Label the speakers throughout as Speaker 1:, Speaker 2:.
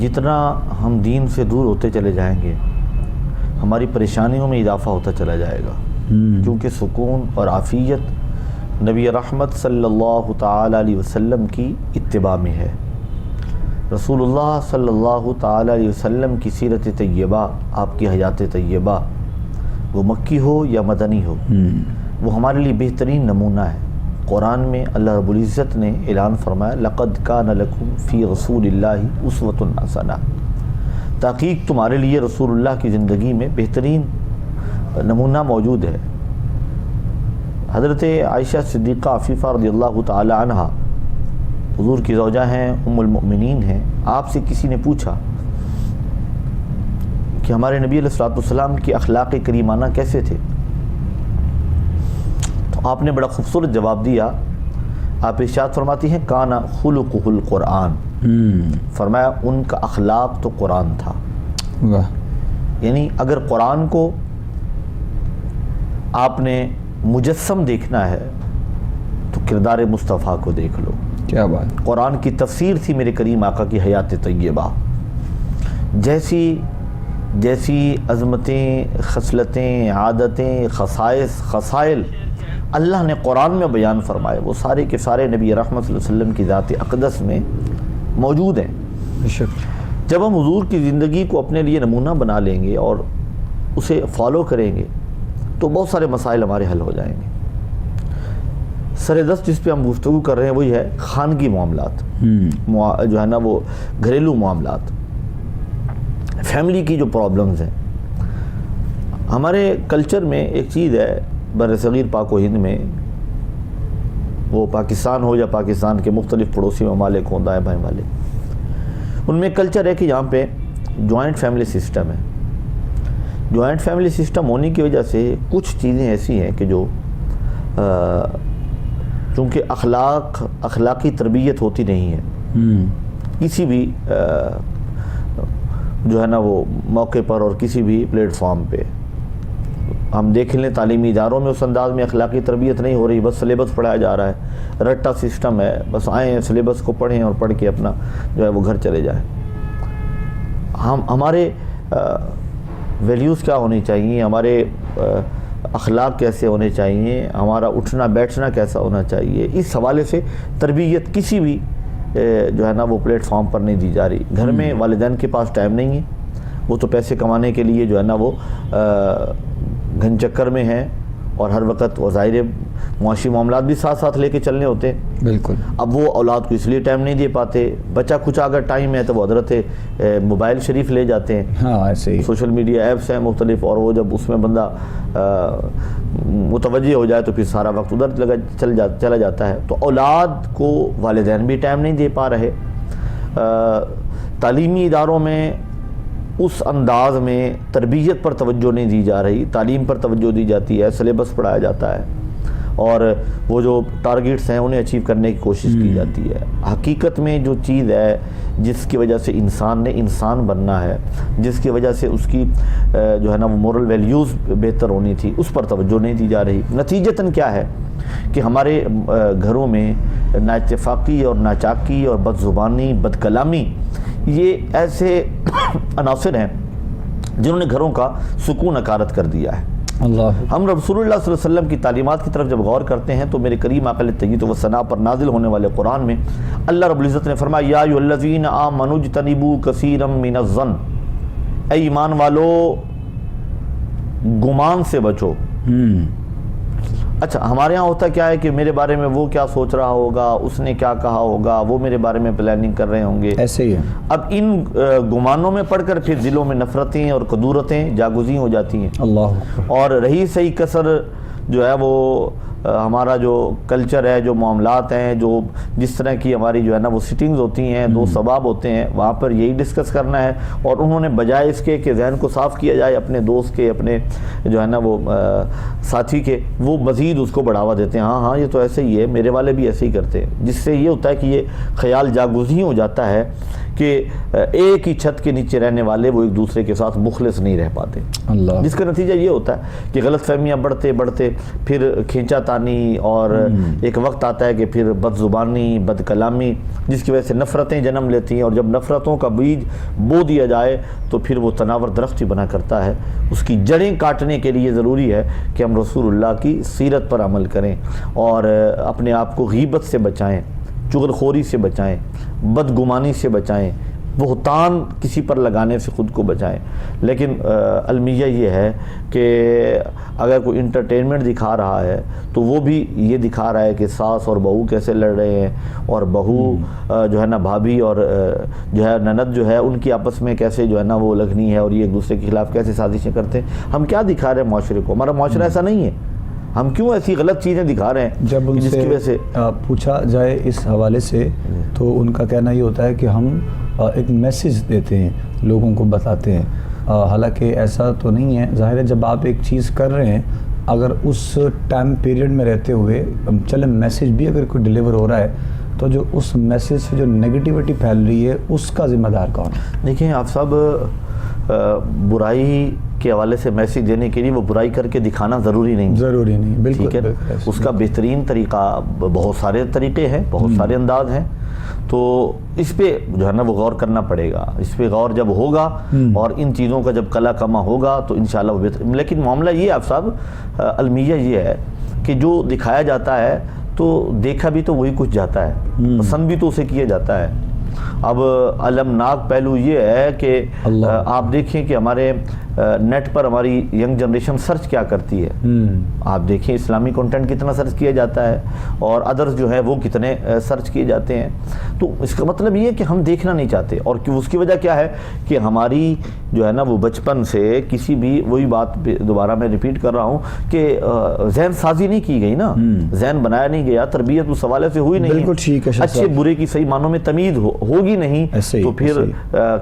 Speaker 1: جتنا ہم دین سے دور ہوتے چلے جائیں گے ہماری پریشانیوں میں اضافہ ہوتا چلا جائے گا، کیونکہ سکون اور عافیت نبی رحمت صلی اللہ تعالی علیہ وسلم کی اتباع میں ہے۔ رسول اللہ صلی اللہ تعالی علیہ وسلم کی سیرت طیبہ، آپ کی حیات طیبہ، وہ مکی ہو یا مدنی ہو، وہ ہمارے لیے بہترین نمونہ ہے۔ قرآن میں اللہ رب العزت نے اعلان فرمایا لَقَدْ كَانَ لَكُمْ فِي رَسُولِ اللَّهِ أُسْوَةٌ حَسَنَةٌ، تحقیق تمہارے لیے رسول اللہ کی زندگی میں بہترین نمونہ موجود ہے۔ حضرت عائشہ صدیقہ عفیفہ رضی اللہ تعالی عنہ حضور کی زوجہ ہیں، ام المؤمنین ہیں، آپ سے کسی نے پوچھا کہ ہمارے نبی علیہ السلام کی اخلاق کریمانہ کیسے تھے؟ تو آپ نے بڑا خوبصورت جواب دیا۔ آپ ارشاد فرماتی ہیں کان خلقہ القرآن، فرمایا ان کا اخلاق تو قرآن تھا۔ یعنی اگر قرآن کو آپ نے مجسم دیکھنا ہے تو کردار مصطفیٰ کو دیکھ لو۔
Speaker 2: کیا بات!
Speaker 1: قرآن کی تفسیر تھی میرے کریم آقا کی حیات طیبہ۔ جیسی عظمتیں، خصلتیں، عادتیں، خصائص، خصائل اللہ نے قرآن میں بیان فرمائے، وہ سارے کے سارے نبی رحمت صلی اللہ علیہ وسلم کی ذات اقدس میں موجود ہیں۔ جب ہم حضور کی زندگی کو اپنے لیے نمونہ بنا لیں گے اور اسے فالو کریں گے تو بہت سارے مسائل ہمارے حل ہو جائیں گے۔ سر دست جس پہ ہم گفتگو کر رہے ہیں وہی ہے خانگی معاملات، جو ہے نا وہ گھریلو معاملات، فیملی کی جو پرابلمز ہیں۔ ہمارے کلچر میں ایک چیز ہے بر صغیر پاک و ہند میں، وہ پاکستان ہو یا پاکستان کے مختلف پڑوسی ممالک ہوں، دائیں بائیں والے، ان میں کلچر ہے کہ یہاں پہ جوائنٹ فیملی سسٹم ہے۔ جوائنٹ فیملی سسٹم ہونے کی وجہ سے کچھ چیزیں ایسی ہیں کہ جو چونکہ اخلاقی تربیت ہوتی نہیں ہے کسی بھی جو ہے نا وہ موقع پر اور کسی بھی پلیٹ فارم پہ، ہم دیکھ لیں تعلیمی اداروں میں اس انداز میں اخلاقی تربیت نہیں ہو رہی، بس سلیبس پڑھایا جا رہا ہے، رٹا سسٹم ہے، بس آئیں سلیبس کو پڑھیں اور پڑھ کے اپنا جو ہے وہ گھر چلے جائیں۔ ہمارے ویلیوز کیا ہونی چاہیے، ہمارے اخلاق کیسے ہونے چاہیے، ہمارا اٹھنا بیٹھنا کیسا ہونا چاہیے، اس حوالے سے تربیت کسی بھی جو ہے نا وہ پلیٹ فارم پر نہیں دی جا رہی۔ گھر میں والدین کے پاس ٹائم نہیں ہے، وہ تو پیسے کمانے کے لیے جو ہے نا وہ گھن چکر میں ہیں، اور ہر وقت وہ ظاہر معاشی معاملات بھی ساتھ ساتھ لے کے چلنے ہوتے ہیں۔
Speaker 2: بالکل۔
Speaker 1: اب وہ اولاد کو اس لیے ٹائم نہیں دے پاتے، بچہ کچھ اگر ٹائم ہے تو وہ حضرت موبائل شریف لے جاتے ہیں،
Speaker 2: ہاں ایسے ہی
Speaker 1: سوشل میڈیا ایپس ہیں مختلف، اور وہ جب اس میں بندہ متوجہ ہو جائے تو پھر سارا وقت ادھر چلا جاتا ہے۔ تو اولاد کو والدین بھی ٹائم نہیں دے پا رہے۔ تعلیمی اداروں میں اس انداز میں تربیت پر توجہ نہیں دی جا رہی، تعلیم پر توجہ دی جاتی ہے، سلیبس پڑھایا جاتا ہے، اور وہ جو ٹارگیٹس ہیں انہیں اچیو کرنے کی کوشش کی جاتی ہے۔ حقیقت میں جو چیز ہے جس کی وجہ سے انسان نے انسان بننا ہے، جس کی وجہ سے اس کی جو ہے نا وہ مورل ویلیوز بہتر ہونی تھی، اس پر توجہ نہیں دی جا رہی۔ نتیجتاً کیا ہے کہ ہمارے گھروں میں نااتفاقی اور ناچاکی اور بد زبانی، بد کلامی، یہ ایسے عناصر ہیں جنہوں نے گھروں کا سکون اکارت کر دیا ہے۔
Speaker 2: اللہ،
Speaker 1: ہم رسول اللہ صلی اللہ علیہ وسلم کی تعلیمات کی طرف جب غور کرتے ہیں تو میرے کریم آقا علیہ الصلوۃ والسلام پر نازل ہونے والے قرآن میں اللہ رب العزت نے فرمایا یا ایھا الذین آمنوا اجتنبوا کثیرا من الظن، اے ایمان والو گمان سے بچو۔ اچھا، ہمارے ہاں ہوتا کیا ہے کہ میرے بارے میں وہ کیا سوچ رہا ہوگا، اس نے کیا کہا ہوگا، وہ میرے بارے میں پلاننگ کر رہے ہوں گے،
Speaker 2: ایسے ہی ہے۔
Speaker 1: اب ان گمانوں میں پڑھ کر پھر دلوں میں نفرتیں اور کدورتیں جاگزیں ہو جاتی ہیں۔
Speaker 2: اللہ،
Speaker 1: اور رہی صحیح کثر جو ہے وہ ہمارا جو کلچر ہے، جو معاملات ہیں، جو جس طرح کی ہماری جو ہے نا وہ سٹنگز ہوتی ہیں، دو سباب ہوتے ہیں، وہاں پر یہی ڈسکس کرنا ہے، اور انہوں نے بجائے اس کے کہ ذہن کو صاف کیا جائے اپنے دوست کے، اپنے جو ہے نا وہ ساتھی کے، وہ مزید اس کو بڑھاوا دیتے ہیں، ہاں یہ تو ایسے ہی ہے، میرے والے بھی ایسے ہی کرتے ہیں، جس سے یہ ہوتا ہے کہ یہ خیال جاگزیں ہو جاتا ہے کہ ایک ہی چھت کے نیچے رہنے والے وہ ایک دوسرے کے ساتھ مخلص نہیں رہ پاتے،
Speaker 2: اللہ،
Speaker 1: جس کا نتیجہ یہ ہوتا ہے کہ غلط فہمیاں بڑھتے بڑھتے پھر کھینچا تانی اور ایک وقت آتا ہے کہ پھر بد زبانی، بد کلامی، جس کی وجہ سے نفرتیں جنم لیتی ہیں، اور جب نفرتوں کا بیج بو دیا جائے تو پھر وہ تناور درخت ہی بنا کرتا ہے۔ اس کی جڑیں کاٹنے کے لیے ضروری ہے کہ ہم رسول اللہ کی سیرت پر عمل کریں اور اپنے آپ کو غیبت سے بچائیں، چغل خوری سے بچائیں، بدگمانی سے بچائیں، بہتان کسی پر لگانے سے خود کو بچائیں۔ لیکن المیہ یہ ہے کہ اگر کوئی انٹرٹینمنٹ دکھا رہا ہے تو وہ بھی یہ دکھا رہا ہے کہ ساس اور بہو کیسے لڑ رہے ہیں، اور بہو جو ہے نا بھابھی اور جو ہے نند جو ہے ان کی آپس میں کیسے جو ہے نا وہ لگنی ہے، اور یہ ایک دوسرے کے خلاف کیسے سازشیں کرتے ہیں۔ ہم کیا دکھا رہے ہیں معاشرے کو؟ ہمارا معاشرہ ایسا نہیں ہے، ہم کیوں ایسی غلط چیزیں دکھا رہے ہیں؟
Speaker 2: جب ان
Speaker 1: جس کی وجہ سے
Speaker 2: پوچھا جائے اس حوالے سے تو ان کا کہنا یہ ہوتا ہے کہ ہم ایک میسیج دیتے ہیں، لوگوں کو بتاتے ہیں، حالانکہ ایسا تو نہیں ہے۔ ظاہر ہے جب آپ ایک چیز کر رہے ہیں، اگر اس ٹائم پیریڈ میں رہتے ہوئے چلے میسیج بھی اگر کوئی ڈیلیور ہو رہا ہے تو جو اس میسیج سے جو نیگیٹیوٹی پھیل رہی ہے اس کا ذمہ دار کون ہے؟
Speaker 1: دیکھیں آپ صاحب، برائی کے حوالے سے میسیج دینے کے لیے وہ برائی کر کے دکھانا ضروری نہیں،
Speaker 2: بالکل
Speaker 1: ٹھیک ہے۔ اس کا بہترین طریقہ، بہت سارے طریقے ہیں، بہت سارے انداز ہیں، تو اس پہ جو ہے نا وہ غور کرنا پڑے گا۔ اس پہ غور جب ہوگا اور ان چیزوں کا جب قلع کما ہوگا تو انشاءاللہ وہ بہتر۔ لیکن معاملہ یہ آپ صاحب المیہ یہ ہے کہ جو دکھایا جاتا ہے تو دیکھا بھی تو وہی کچھ جاتا ہے، پسند بھی تو اسے کیا جاتا ہے۔ اب المناک پہلو یہ ہے کہ آپ دیکھیں کہ ہمارے نیٹ پر ہماری ینگ جنریشن سرچ کیا کرتی ہے، آپ دیکھیں اسلامی کنٹینٹ کتنا سرچ کیا جاتا ہے اور ادرز جو ہے وہ کتنے سرچ کیے جاتے ہیں۔ تو اس کا مطلب یہ ہے کہ ہم دیکھنا نہیں چاہتے، اور اس کی وجہ کیا ہے کہ ہماری جو ہے نا وہ بچپن سے کسی بھی، وہی بات دوبارہ میں ریپیٹ کر رہا ہوں کہ ذہن سازی نہیں کی گئی نا، ذہن بنایا نہیں گیا، تربیت اس حوالے سے ہوئی نہیں،
Speaker 2: بالکل ٹھیک ہے،
Speaker 1: اچھے برے کی صحیح معنوں میں تمیز ہوگی نہیں، تو پھر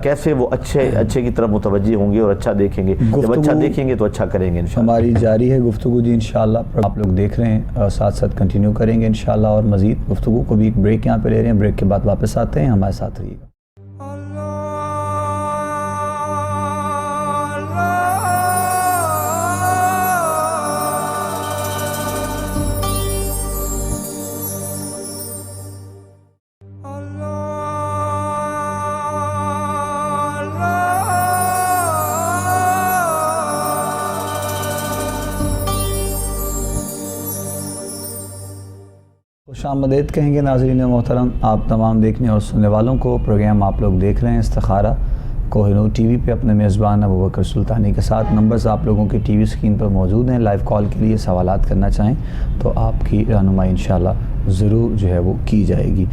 Speaker 1: کیسے وہ اچھے کی طرف متوجہ ہوں گے اور اچھا دیکھیں گے؟ جب اچھا دیکھیں گے تو اچھا کریں گے انشاءاللہ۔
Speaker 2: ہماری جاری ہے گفتگو جی، انشاءاللہ آپ لوگ دیکھ رہے ہیں، ساتھ ساتھ کنٹینیو کریں گے انشاءاللہ، اور مزید گفتگو کو بھی ایک بریک یہاں پہ لے رہے ہیں، بریک کے بعد واپس آتے ہیں، ہمارے ساتھ رہیے گا۔ خوش آمدید کہیں گے ناظرین محترم آپ تمام دیکھنے اور سننے والوں کو۔ پروگرام آپ لوگ دیکھ رہے ہیں استخارہ کوہ نور ٹی وی پہ اپنے میزبان ابوبکر سلطانی کے ساتھ۔ نمبرز آپ لوگوں کی ٹی وی اسکرین پر موجود ہیں، لائیو کال کے لیے سوالات کرنا چاہیں تو آپ کی رہنمائی انشاءاللہ ضرور جو ہے وہ کی جائے گی۔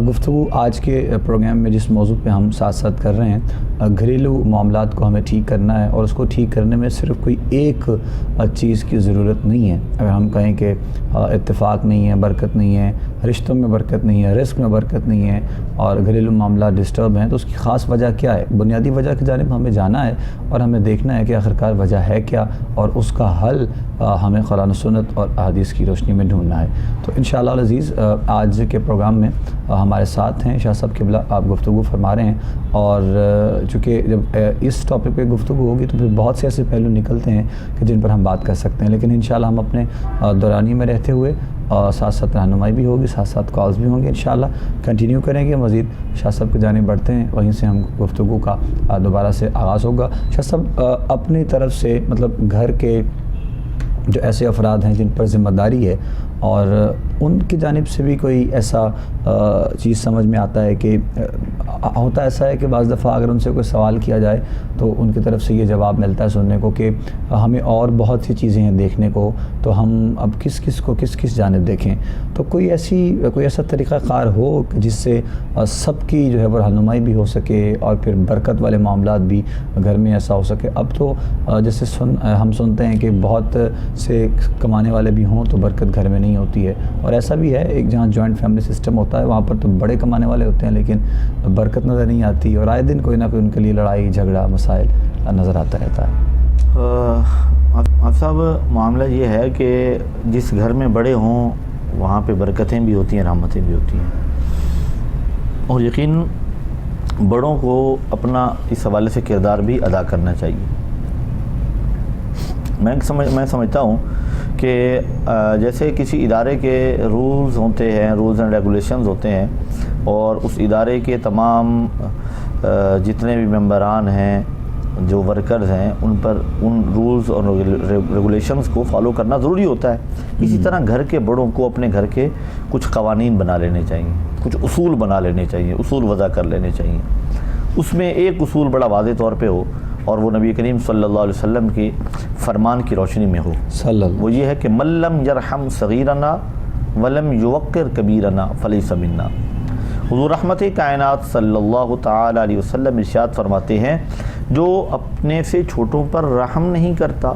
Speaker 2: گفتگو آج کے پروگرام میں جس موضوع پہ ہم ساتھ ساتھ کر رہے ہیں، گھریلو معاملات کو ہمیں ٹھیک کرنا ہے، اور اس کو ٹھیک کرنے میں صرف کوئی ایک چیز کی ضرورت نہیں ہے۔ اگر ہم کہیں کہ اتفاق نہیں ہے، برکت نہیں ہے، رشتوں میں برکت نہیں ہے، رزق میں برکت نہیں ہے، اور گھریلو معاملات ڈسٹرب ہیں، تو اس کی خاص وجہ کیا ہے؟ بنیادی وجہ کی جانب ہمیں جانا ہے اور ہمیں دیکھنا ہے کہ آخرکار وجہ ہے کیا، اور اس کا حل ہمیں قرآن و سنت اور احادیث کی روشنی میں ڈھونڈنا ہے۔ تو انشاءاللہ العزیز آج کے پروگرام میں ہمارے ساتھ ہیں شاہ صاحب قبلہ، آپ گفتگو فرما رہے ہیں، اور چونکہ جب اس ٹاپک پہ گفتگو ہوگی تو پھر بہت سے ایسے پہلو نکلتے ہیں کہ جن پر ہم بات کر سکتے ہیں، لیکن انشاءاللہ ہم اپنے دورانی میں رہتے ہوئے ساتھ ساتھ رہنمائی بھی ہوگی، ساتھ ساتھ کالز بھی ہوں گے، انشاءاللہ کنٹینیو کریں گے۔ مزید شاہ صاحب کی جانب بڑھتے ہیں، وہیں سے ہم گفتگو کا دوبارہ سے آغاز ہوگا۔ شاہ صاحب اپنی طرف سے مطلب گھر کے جو ایسے افراد ہیں جن پر ذمہ داری ہے، اور ان کی جانب سے بھی کوئی ایسا چیز سمجھ میں آتا ہے کہ ہوتا ایسا ہے کہ بعض دفعہ اگر ان سے کوئی سوال کیا جائے تو ان کی طرف سے یہ جواب ملتا ہے سننے کو کہ ہمیں اور بہت سی چیزیں ہیں دیکھنے کو، تو ہم اب کس جانب دیکھیں؟ تو کوئی ایسا طریقہ کار ہو کہ جس سے سب کی جو ہے وہ رہنمائی بھی ہو سکے اور پھر برکت والے معاملات بھی گھر میں ایسا ہو سکے۔ اب تو جیسے ہم سنتے ہیں کہ بہت سے کمانے والے بھی ہوں تو برکت گھر میں نہیں ہوتی ہے، اور ایسا بھی ہے ایک جہاں جوائنٹ فیملی سسٹم ہوتا ہے وہاں پر تو بڑے کمانے والے ہوتے ہیں لیکن برکت نظر نہیں آتی، اور آئے دن کوئی نہ کوئی ان کے لیے لڑائی جھگڑا مسائل نظر آتا رہتا ہے۔
Speaker 1: آپ صاحب معاملہ یہ ہے کہ جس گھر میں بڑے ہوں وہاں پہ برکتیں بھی ہوتی ہیں، رحمتیں بھی ہوتی ہیں، اور یقین بڑوں کو اپنا اس حوالے سے کردار بھی ادا کرنا چاہیے۔ میں سمجھتا ہوں کہ جیسے کسی ادارے کے رولز ہوتے ہیں، رولز اینڈ ریگولیشنز ہوتے ہیں، اور اس ادارے کے تمام جتنے بھی ممبران ہیں، جو ورکرز ہیں، ان پر ان رولز اور ریگولیشنز کو فالو کرنا ضروری ہوتا ہے۔ اسی طرح گھر کے بڑوں کو اپنے گھر کے کچھ قوانین بنا لینے چاہیے، کچھ اصول بنا لینے چاہیے، اصول وضع کر لینے چاہیے۔ اس میں ایک اصول بڑا واضح طور پہ ہو، اور وہ نبی کریم صلی اللہ علیہ وسلم کی فرمان کی روشنی میں ہو۔ وہ یہ ہے کہ من لم یرحم صغیرنا ولم یوقر کبیرنا فلیس منا۔ حضور رحمت کائنات صلی اللہ تعالی علیہ وسلم ارشاد فرماتے ہیں، جو اپنے سے چھوٹوں پر رحم نہیں کرتا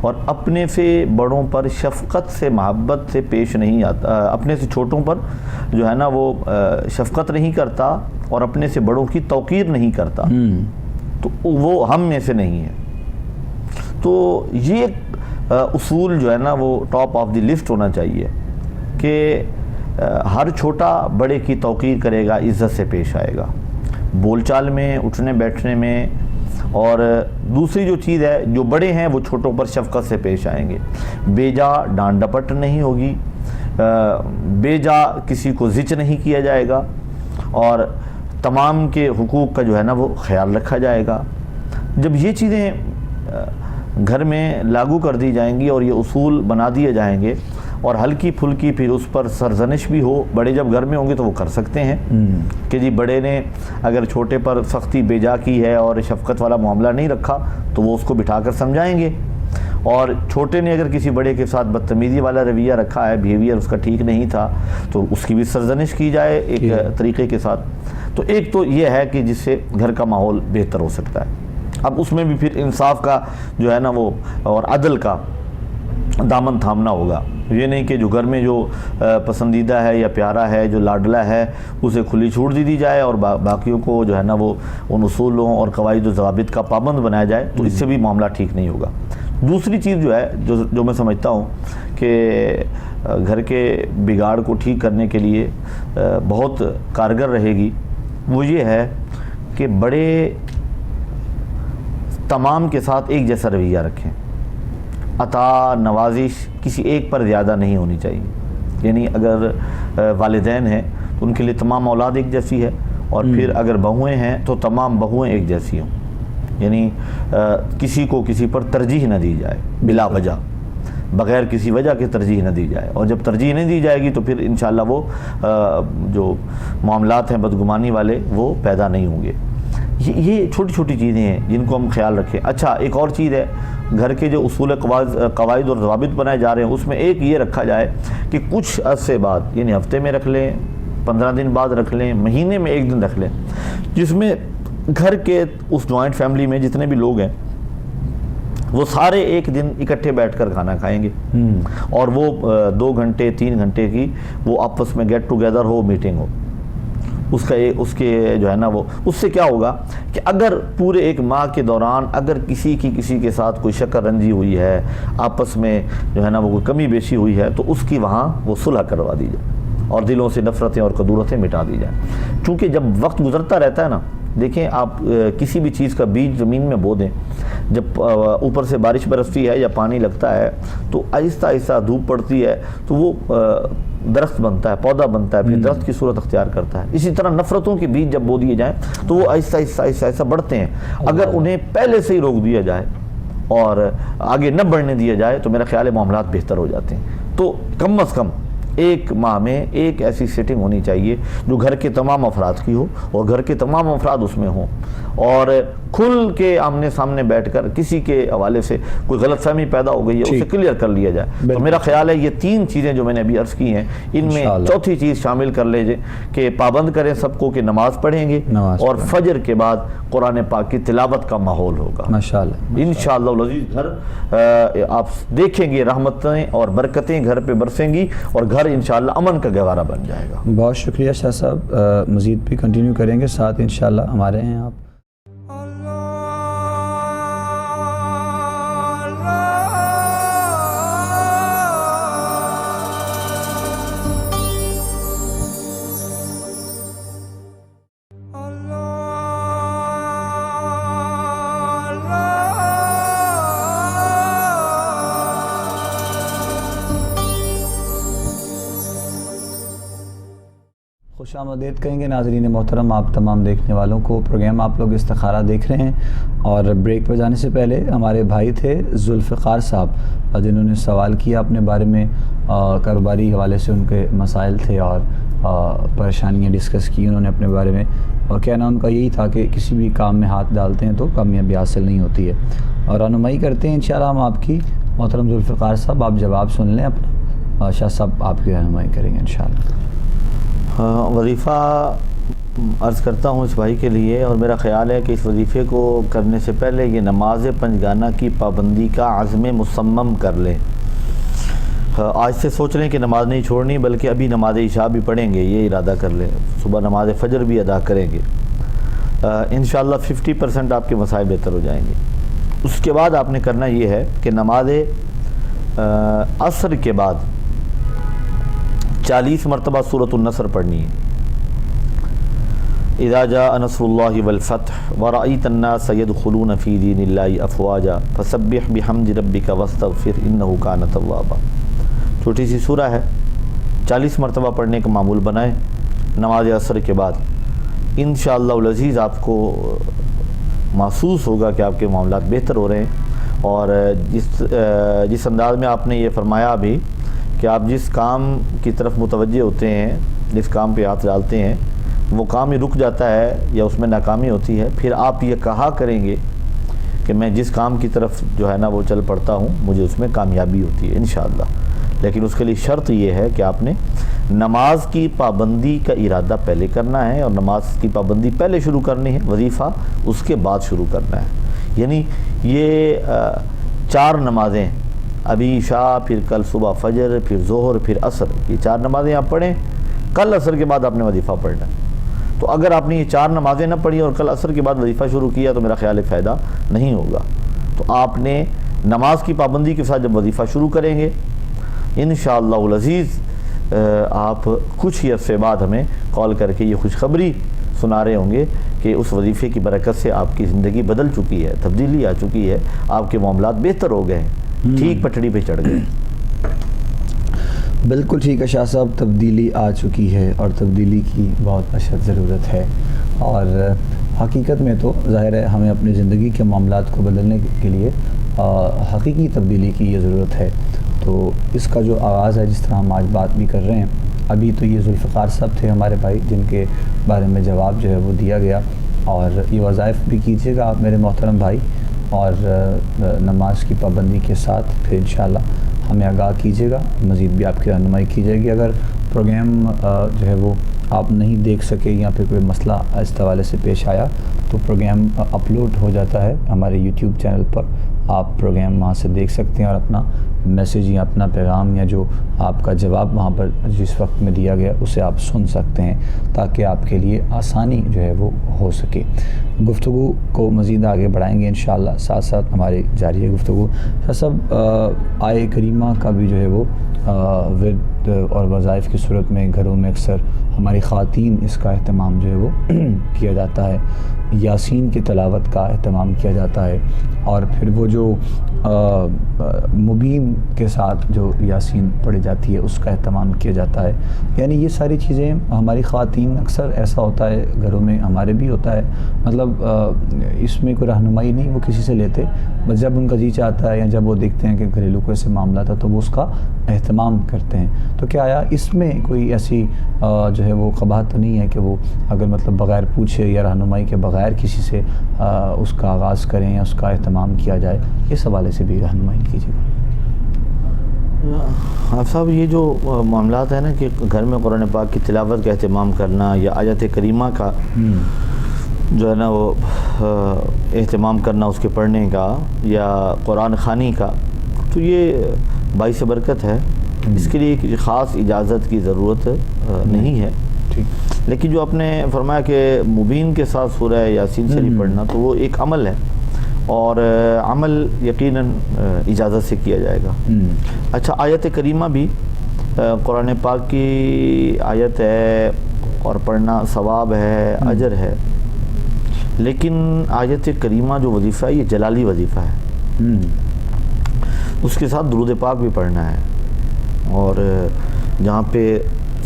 Speaker 1: اور اپنے سے بڑوں پر شفقت سے محبت سے پیش نہیں آتا، اپنے سے چھوٹوں پر جو ہے نا وہ شفقت نہیں کرتا اور اپنے سے بڑوں کی توقیر نہیں کرتا، تو وہ ہم میں سے نہیں ہے۔ تو یہ اصول جو ہے نا وہ ٹاپ آف دی لسٹ ہونا چاہیے کہ ہر چھوٹا بڑے کی توقیر کرے گا، عزت سے پیش آئے گا، بول چال میں، اٹھنے بیٹھنے میں، اور دوسری جو چیز ہے، جو بڑے ہیں وہ چھوٹوں پر شفقت سے پیش آئیں گے، بے جا ڈانٹ ڈپٹ نہیں ہوگی، بے جا کسی کو زچ نہیں کیا جائے گا، اور تمام کے حقوق کا جو ہے نا وہ خیال رکھا جائے گا۔ جب یہ چیزیں گھر میں لاگو کر دی جائیں گی اور یہ اصول بنا دیے جائیں گے، اور ہلکی پھلکی پھر اس پر سرزنش بھی ہو، بڑے جب گھر میں ہوں گے تو وہ کر سکتے ہیں کہ جی بڑے نے اگر چھوٹے پر سختی بے جا کی ہے اور شفقت والا معاملہ نہیں رکھا تو وہ اس کو بٹھا کر سمجھائیں گے، اور چھوٹے نے اگر کسی بڑے کے ساتھ بدتمیزی والا رویہ رکھا ہے، بیہیویئر اس کا ٹھیک نہیں تھا، تو اس کی بھی سرزنش کی جائے ایک طریقے کے ساتھ۔ تو ایک تو یہ ہے کہ جس سے گھر کا ماحول بہتر ہو سکتا ہے۔ اب اس میں بھی پھر انصاف کا جو ہے نا وہ اور عدل کا دامن تھامنا ہوگا، یہ نہیں کہ جو گھر میں جو پسندیدہ ہے یا پیارا ہے، جو لاڈلا ہے، اسے کھلی چھوٹ دی جائے اور باقیوں کو جو ہے نا وہ ان اصولوں اور قواعد و ضوابط کا پابند بنایا جائے، تو اس سے بھی معاملہ ٹھیک نہیں ہوگا۔ دوسری چیز جو ہے جو میں سمجھتا ہوں کہ گھر کے بگاڑ کو ٹھیک کرنے کے لیے بہت کارگر رہے گی، وہ یہ ہے کہ بڑے تمام کے ساتھ ایک جیسا رویہ رکھیں، عطا نوازش کسی ایک پر زیادہ نہیں ہونی چاہیے۔ یعنی اگر والدین ہیں تو ان کے لیے تمام اولاد ایک جیسی ہے، اور پھر اگر بہویں ہیں تو تمام بہویں ایک جیسی ہوں، یعنی کسی کو کسی پر ترجیح نہ دی جائے بلا وجہ، بغیر کسی وجہ کے ترجیح نہ دی جائے، اور جب ترجیح نہیں دی جائے گی تو پھر انشاءاللہ وہ جو معاملات ہیں بدگمانی والے وہ پیدا نہیں ہوں گے۔ یہ چھوٹی چھوٹی چیزیں ہیں جن کو ہم خیال رکھیں۔ اچھا، ایک اور چیز ہے، گھر کے جو اصول قواعد اور ضوابط بنائے جا رہے ہیں، اس میں ایک یہ رکھا جائے کہ کچھ عرصے بعد، یعنی ہفتے میں رکھ لیں، 15 دن بعد رکھ لیں، مہینے میں ایک دن رکھ لیں، جس میں گھر کے اس جوائنٹ فیملی میں جتنے بھی لوگ ہیں وہ سارے ایک دن اکٹھے بیٹھ کر کھانا کھائیں گے، اور وہ 2 گھنٹے 3 گھنٹے کی وہ آپس میں گیٹ ٹوگیدر ہو، میٹنگ ہو، اس کے جو ہے نا وہ، اس سے کیا ہوگا کہ اگر پورے ایک ماہ کے دوران اگر کسی کے ساتھ کوئی شکر رنجی ہوئی ہے، آپس میں جو ہے نا وہ کوئی کمی بیشی ہوئی ہے، تو اس کی وہاں وہ صلح کروا دی جائے اور دلوں سے نفرتیں اور کدورتیں مٹا دی جائیں۔ چونکہ جب وقت گزرتا رہتا ہے نا، دیکھیں آپ کسی بھی چیز کا بیج زمین میں بو دیں، جب اوپر سے بارش برستی ہے یا پانی لگتا ہے تو آہستہ آہستہ دھوپ پڑتی ہے تو وہ درخت بنتا ہے، پودا بنتا ہے، پھر درخت کی صورت اختیار کرتا ہے۔ اسی طرح نفرتوں کے بیج جب بو دیے جائیں تو وہ آہستہ آہستہ بڑھتے ہیں۔ اگر انہیں پہلے سے ہی روک دیا جائے اور آگے نہ بڑھنے دیا جائے تو میرا خیال ہے معاملات بہتر ہو جاتے ہیں۔ تو کم از کم ایک ماہ میں ایک ایسی سیٹنگ ہونی چاہیے جو گھر کے تمام افراد کی ہو، اور گھر کے تمام افراد اس میں ہوں، اور کھل کے آمنے سامنے بیٹھ کر کسی کے حوالے سے کوئی غلط فہمی پیدا ہو گئی ہے اسے کلیئر کر لیا جائے۔ تو میرا خیال ہے یہ 3 چیزیں جو میں نے ابھی عرض کی ہیں، ان میں چوتھی چیز شامل کر لے کہ پابند کریں سب کو کہ نماز پڑھیں گے، اور فجر کے بعد قرآن پاک کی تلاوت کا ماحول ہوگا ماشاءاللہ۔ انشاءاللہ العزیز گھر آپ دیکھیں گے رحمتیں اور برکتیں گھر پہ برسیں گی، اور گھر انشاءاللہ امن کا گہوارہ بن جائے گا۔
Speaker 2: بہت شکریہ شاہ صاحب، مزید بھی کنٹینیو کریں گے، ساتھ انشاءاللہ ہمارے ہیں آپ۔ خوش آمدید کہیں گے ناظرین محترم آپ تمام دیکھنے والوں کو. پروگرام آپ لوگ استخارہ دیکھ رہے ہیں اور بریک پر جانے سے پہلے ہمارے بھائی تھے ذوالفقار صاحب جنہوں نے سوال کیا اپنے بارے میں. کاروباری حوالے سے ان کے مسائل تھے اور پریشانیاں ڈسکس کی انہوں نے اپنے بارے میں, اور کہنا ان کا یہی تھا کہ کسی بھی کام میں ہاتھ ڈالتے ہیں تو کامیابی حاصل نہیں ہوتی ہے, اور رہنمائی کرتے ہیں انشاءاللہ ہم آپ کی. محترم ذوالفقار صاحب آپ جواب سن لیں اپنا, شاہ صاحب آپ کی رہنمائی کریں گے انشاءاللہ.
Speaker 1: وظیفہ عرض کرتا ہوں اس بھائی کے لیے, اور میرا خیال ہے کہ اس وظیفے کو کرنے سے پہلے یہ نماز پنجگانہ کی پابندی کا عزم مصمم کر لیں. آج سے سوچ لیں کہ نماز نہیں چھوڑنی, بلکہ ابھی نماز عشاء بھی پڑھیں گے, یہ ارادہ کر لیں. صبح نماز فجر بھی ادا کریں گے, انشاءاللہ 50% آپ کے مسائل بہتر ہو جائیں گے. اس کے بعد آپ نے کرنا یہ ہے کہ نماز عصر کے بعد 40 مرتبہ سورۃ النصر پڑھنی ہے. اذا جاء نصر اللہ والفتح ورأیت الناس يدخلون فی دین اللہ افواجا فسبح بحمد ربک واستغفر انہ کان توابا. چھوٹی سی سورہ ہے, 40 مرتبہ پڑھنے کا معمول بنائیں نماز عصر کے بعد. انشاءاللہ العزیز آپ کو محسوس ہوگا کہ آپ کے معاملات بہتر ہو رہے ہیں, اور جس انداز میں آپ نے یہ فرمایا بھی کہ آپ جس کام کی طرف متوجہ ہوتے ہیں, جس کام پہ ہاتھ ڈالتے ہیں, وہ کام ہی رک جاتا ہے یا اس میں ناکامی ہوتی ہے, پھر آپ یہ کہا کریں گے کہ میں جس کام کی طرف جو ہے نا وہ چل پڑتا ہوں مجھے اس میں کامیابی ہوتی ہے انشاءاللہ. لیکن اس کے لیے شرط یہ ہے کہ آپ نے نماز کی پابندی کا ارادہ پہلے کرنا ہے, اور نماز کی پابندی پہلے شروع کرنی ہے, وظیفہ اس کے بعد شروع کرنا ہے. یعنی یہ 4 نمازیں, ابھی عشاء, پھر کل صبح فجر, پھر ظہر, پھر عصر, یہ 4 نمازیں آپ پڑھیں. کل عصر کے بعد آپ نے وظیفہ پڑھنا ہے. تو اگر آپ نے یہ 4 نمازیں نہ پڑھی اور کل عصر کے بعد وظیفہ شروع کیا تو میرا خیال ہے فائدہ نہیں ہوگا. تو آپ نے نماز کی پابندی کے ساتھ جب وظیفہ شروع کریں گے انشاءاللہ العزیز آپ کچھ ہی عرصے بعد ہمیں کال کر کے یہ خوشخبری سنا رہے ہوں گے کہ اس وظیفے کی برکت سے آپ کی زندگی بدل چکی ہے, تبدیلی آ چکی ہے, آپ کے معاملات بہتر ہو گئے ہیں, ٹھیک پٹڑی پہ چڑھ گئے.
Speaker 2: بالکل ٹھیک ہے شاہ صاحب, تبدیلی آ چکی ہے اور تبدیلی کی بہت اشد ضرورت ہے. اور حقیقت میں تو ظاہر ہے ہمیں اپنی زندگی کے معاملات کو بدلنے کے لیے حقیقی تبدیلی کی یہ ضرورت ہے. تو اس کا جو آغاز ہے, جس طرح ہم آج بات بھی کر رہے ہیں, ابھی تو یہ ذوالفقار صاحب تھے ہمارے بھائی جن کے بارے میں جواب جو ہے وہ دیا گیا, اور یہ وظائف بھی کیجیے گا آپ میرے محترم بھائی, اور نماز کی پابندی کے ساتھ پھر انشاءاللہ ہمیں آگاہ کیجیے گا, مزید بھی آپ کی رہنمائی کی جائے گی. اگر پروگرام جو ہے وہ آپ نہیں دیکھ سکے یا پھر کوئی مسئلہ اس حوالے سے پیش آیا تو پروگرام اپلوڈ ہو جاتا ہے ہمارے یوٹیوب چینل پر, آپ پروگرام وہاں سے دیکھ سکتے ہیں اور اپنا میسیج یا اپنا پیغام یا جو آپ کا جواب وہاں پر جس وقت میں دیا گیا اسے آپ سن سکتے ہیں, تاکہ آپ کے لیے آسانی جو ہے وہ ہو سکے. گفتگو کو مزید آگے بڑھائیں گے انشاءاللہ, ساتھ ساتھ ہماری جاری ہے گفتگو. سب آئے کریمہ کا بھی جو ہے وہ ورد اور وظائف کی صورت میں گھروں میں اکثر ہماری خواتین اس کا اہتمام جو ہے وہ کیا جاتا ہے. یاسین کی تلاوت کا اہتمام کیا جاتا ہے, اور پھر وہ جو مبین کے ساتھ جو یاسین پڑھی جاتی ہے اس کا اہتمام کیا جاتا ہے. یعنی یہ ساری چیزیں ہماری خواتین اکثر ایسا ہوتا ہے گھروں میں, ہمارے بھی ہوتا ہے, مطلب اس میں کوئی رہنمائی نہیں وہ کسی سے لیتے, بس جب ان کا جی چاہتا ہے یا جب وہ دیکھتے ہیں کہ گھریلو کوئی سے معاملہ تھا تو وہ اس کا اہتمام کرتے ہیں. تو کیا آیا اس میں کوئی ایسی جو ہے وہ قباحت تو نہیں ہے کہ وہ اگر مطلب بغیر پوچھے یا رہنمائی کے بغیر کسی سے اس کا آغاز کریں یا اس کا اہتمام کیا جائے؟ اس حوالے سے بھی رہنمائی کیجیے.
Speaker 1: آپ صاحب یہ جو معاملات ہیں نا کہ گھر میں قرآن پاک کی تلاوت کا اہتمام کرنا یا آیت کریمہ کا جو ہے نا وہ اہتمام کرنا اس کے پڑھنے کا یا قرآن خوانی کا, تو یہ باعث برکت ہے. اس کے لیے ایک خاص اجازت کی ضرورت نہیں ہے. لیکن جو آپ نے فرمایا کہ مبین کے ساتھ سورہ یاسین شریف پڑھنا, تو وہ ایک عمل ہے اور عمل یقیناً اجازت سے کیا جائے گا. اچھا, آیت کریمہ بھی قرآن پاک کی آیت ہے اور پڑھنا ثواب ہے, اجر ہے, لیکن آیت کریمہ جو وظیفہ ہے یہ جلالی وظیفہ ہے. اس کے ساتھ درود پاک بھی پڑھنا ہے, اور جہاں پہ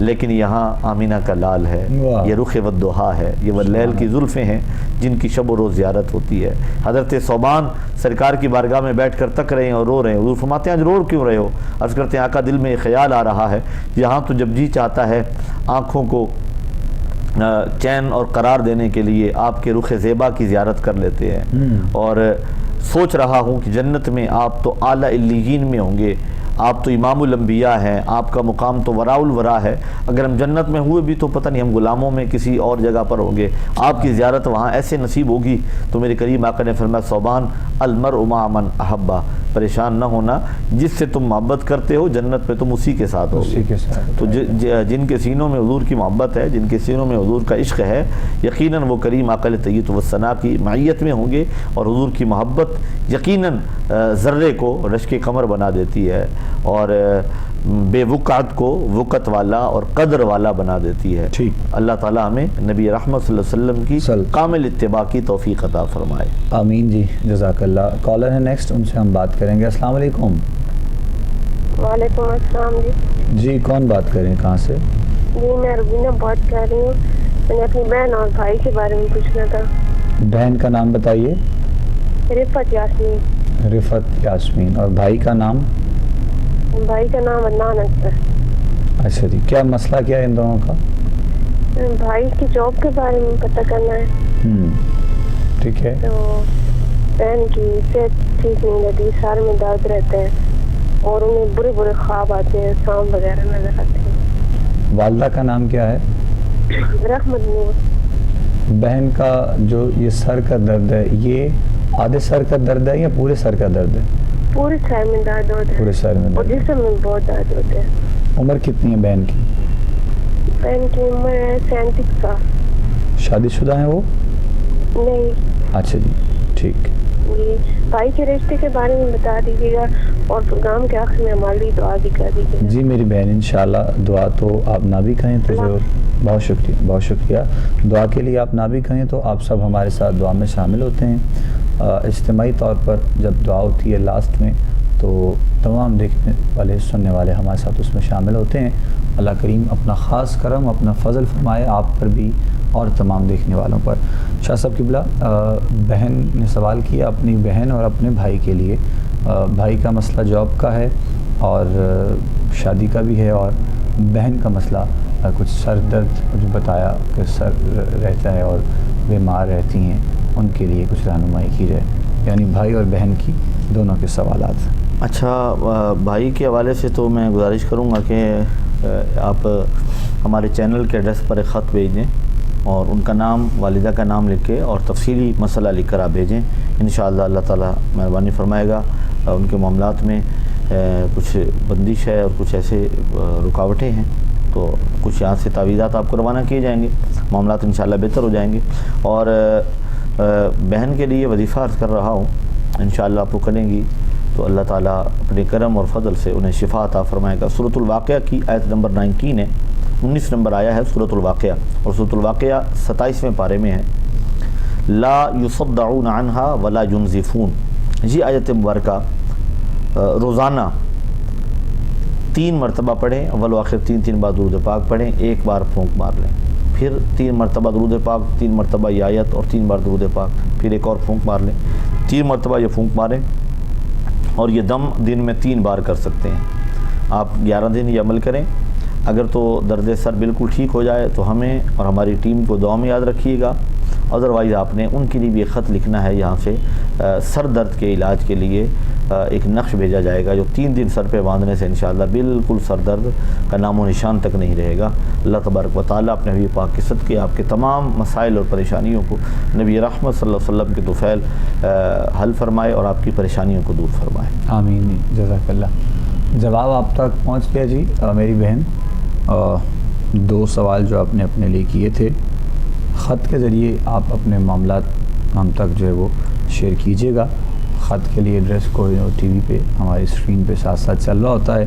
Speaker 1: لیکن یہاں آمینہ کا لال ہے،
Speaker 2: واہ۔
Speaker 1: یہ رخ والضحیٰ ہے، یہ واللیل کی زلفیں ہیں جن کی شب و روز زیارت ہوتی ہے۔ حضرت ثوبان سرکار کی بارگاہ میں بیٹھ کر تک رہے ہیں اور رو رہے ہیں۔ حضور فرماتے ہیں آج رو کیوں رہے ہو؟ عرض کرتے ہیں آقا دل میں یہ خیال آ رہا ہے، یہاں تو جب جی چاہتا ہے آنکھوں کو چین اور قرار دینے کے لیے آپ کے رخ زیبا کی زیارت کر لیتے ہیں، اور سوچ رہا ہوں کہ جنت میں آپ تو اعلیٰ علیین میں ہوں گے، آپ تو امام الانبیاء ہیں، آپ کا مقام تو وراء الورا ہے، اگر ہم جنت میں ہوئے بھی تو پتہ نہیں ہم غلاموں میں کسی اور جگہ پر ہوں گے، آپ کی زیارت وہاں ایسے نصیب ہوگی۔ تو میرے کریم آقا نے فرمایا ثوبان المرء مع من احبہ، پریشان نہ ہونا، جس سے تم محبت کرتے ہو جنت میں تم اسی کے ساتھ
Speaker 2: اسی
Speaker 1: ہوگے۔
Speaker 2: کے ساتھ
Speaker 1: تو جن کے سینوں میں حضور کی محبت ہے، جن کے سینوں میں حضور کا عشق ہے، یقیناً وہ کریم آقا طیب والثنا کی معیت میں ہوں گے، اور حضور کی محبت یقیناً ذرے کو رشک قمر بنا دیتی ہے، اور بے وقعت کو وقت والا اور قدر والا بنا دیتی ہے۔
Speaker 2: ٹھیک۔
Speaker 1: اللہ تعالیٰ ہمیں نبی رحمت صلی اللہ علیہ وسلم کی کامل اتباع کی توفیق عطا فرمائے۔
Speaker 2: آمین جی، جزاک اللہ۔ کالر ہے نیکسٹ، ان سے ہم بات کریں گے۔ السلام علیکم۔
Speaker 3: وعلیکم السلام جی۔
Speaker 2: جی کون بات کر رہے ہیں، کہاں سے؟
Speaker 3: جی میں روبینہ بات کر رہی ہوں، میں نے اپنی بہن اور بھائی کے بارے میں پوچھنا تھا۔
Speaker 2: بہن کا نام بتائیے۔
Speaker 3: رفت یاسمین۔
Speaker 2: رفت یاسمین۔ اور بھائی کا نام؟
Speaker 3: بھائی کا نام عدنان اکبر۔
Speaker 2: اچھا جی، کیا مسئلہ کیا ہے ان دونوں کا؟
Speaker 3: بھائی کی جاب کے بارے میں پتہ کرنا ہے۔
Speaker 2: ٹھیک ہے۔
Speaker 3: تو بہن کی صحت ٹھیک نہیں رہتی، سر میں درد رہتا ہے اور انہیں برے برے خواب آتے ہیں، سانپ وغیرہ نظر آتے ہیں۔
Speaker 2: والدہ کا نام کیا ہے؟
Speaker 3: رحمت نور۔
Speaker 2: بہن کا جو یہ سر کا درد ہے، یہ آدھے سر کا درد ہے یا پورے سر کا درد ہے؟
Speaker 3: پورے سر میں درد ہوتا ہے،
Speaker 2: پورے سر میں
Speaker 3: اور
Speaker 2: درد ہے۔
Speaker 3: جسم میں بہت درد ہوتا ہے۔
Speaker 2: عمر کتنی ہے بہن کی؟
Speaker 3: بہن کی عمر ہے 37 سال۔
Speaker 2: شادی شدہ ہیں وہ؟
Speaker 3: نہیں
Speaker 2: اچھا جی، ٹھیک۔
Speaker 3: جی۔ بھائی کے رشتے کے بارے میں بتا دیجیے گا، اور پروگرام کے آخر میں ہماری دعا بھی کر دیجیے گا۔
Speaker 2: جی میری بہن، انشاءاللہ دعا تو آپ نہ بھی کہیں تو ضرور۔ بہت شکریہ، بہت شکریہ۔ دعا کے لیے آپ نہ بھی کہیں تو آپ سب ہمارے ساتھ دعا میں شامل ہوتے ہیں۔ اجتماعی طور پر جب دعا ہوتی ہے لاسٹ میں تو تمام دیکھنے والے سننے والے ہمارے ساتھ اس میں شامل ہوتے ہیں۔ اللہ کریم اپنا خاص کرم، اپنا فضل فرمائے آپ پر بھی اور تمام دیکھنے والوں پر۔ شاہ صاحب قبلہ، بہن نے سوال کیا اپنی بہن اور اپنے بھائی کے لیے۔ بھائی کا مسئلہ جاب کا ہے اور شادی کا بھی ہے، اور بہن کا مسئلہ کچھ سر درد جو بتایا کہ سر رہتا ہے اور بیمار رہتی ہیں، ان کے لیے کچھ رہنمائی کی جائے، یعنی بھائی اور بہن کی دونوں کے سوالات۔
Speaker 1: اچھا، بھائی کے حوالے سے تو میں گزارش کروں گا کہ آپ ہمارے چینل کے ایڈریس پر ایک خط بھیج دیں، اور ان کا نام، والدہ کا نام لکھ کے اور تفصیلی مسئلہ لکھ کر آپ بھیجیں۔ انشاءاللہ اللہ تعالیٰ مہربانی فرمائے گا۔ ان کے معاملات میں کچھ بندش ہے اور کچھ ایسے رکاوٹیں ہیں، تو کچھ یہاں سے تعویذات آپ کو روانہ کیے جائیں گے، معاملات انشاءاللہ بہتر ہو جائیں گے۔ اور بہن کے لیے وظیفہ عرض کر رہا ہوں، انشاءاللہ آپ کو کریں گی تو اللہ تعالیٰ اپنے کرم اور فضل سے انہیں شفا عطا فرمائے گا۔ سورۃ الواقعہ کی آیت نمبر 19 ہے، 19 نمبر آیا ہے سورۃ الواقعہ، اور سورۃ الواقعہ 27ویں پارے میں ہے۔ لا یصدعون عنہا ولا ینزفون، یہ آیت مبارکہ روزانہ 3 مرتبہ پڑھیں، اول و آخر 3 بار درود پاک پڑھیں، ایک بار پھونک مار لیں، پھر 3 مرتبہ درود پاک، 3 مرتبہ یہ آیت اور 3 بار درود پاک، پھر ایک اور پھونک مار لیں، 3 مرتبہ یہ پھونک ماریں، اور یہ دم دن میں 3 بار کر سکتے ہیں۔ آپ 11 دن یہ عمل کریں۔ اگر تو درد سر بالکل ٹھیک ہو جائے تو ہمیں اور ہماری ٹیم کو دعا میں یاد رکھیے گا، ادروائز آپ نے ان کے لیے بھی ایک خط لکھنا ہے، یہاں سے سر درد کے علاج کے لیے ایک نقش بھیجا جائے گا، جو 3 دن سر پہ باندھنے سے انشاءاللہ بالکل سر درد کا نام و نشان تک نہیں رہے گا۔ اللہ تبارک و تعالیٰ اپنے حبیب پاک کے صدقے آپ کے تمام مسائل اور پریشانیوں کو نبی رحمت صلی اللہ علیہ وسلم کے طفیل حل فرمائے اور آپ کی پریشانیوں کو دور فرمائے۔
Speaker 2: آمین، جزاک اللہ۔ جواب آپ تک پہنچ گیا جی میری بہن۔ 2 سوال جو آپ نے اپنے لیے کیے تھے، خط کے ذریعے آپ اپنے معاملات ہم تک جو ہے وہ شیئر کیجیے گا۔ خط کے لیے ایڈریس کوئی ٹی وی پہ ہماری اسکرین پہ ساتھ ساتھ چل رہا ہوتا ہے،